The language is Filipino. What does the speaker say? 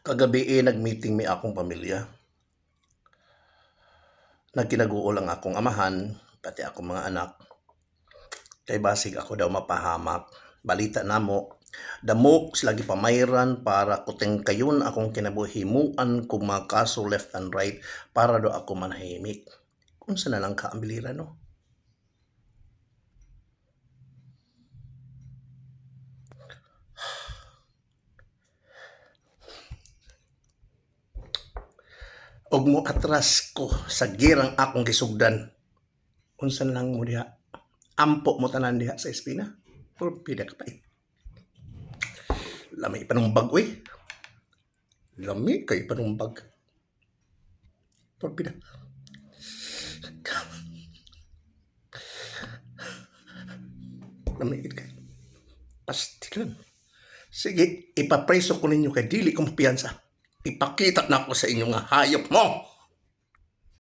Kagabi nag-meeting mi akong pamilya. Nagkinaguo lang akong amahan, pati akong mga anak. Kay basig ako daw mapahamak. Balita namo, damok sila gipamayran para kuteng kayon akong kinabuhimuan kung mga kaso left and right para do ako manahimik. Kung saan na lang ka ang bilira, no? Og mo atras ko sa girang akong gisugdan. Unsa lang mo diha? Ampo mo tanan diha sa espina. Purpida ka pa eh. Lami panumbag uy. Lami kay panumbag. Purpida. Lami kay. Pastilan. Sige, ipapreso ko ninyo kay dili ko mapiyansa. Ipakita na ako sa inyo nga hayop mo.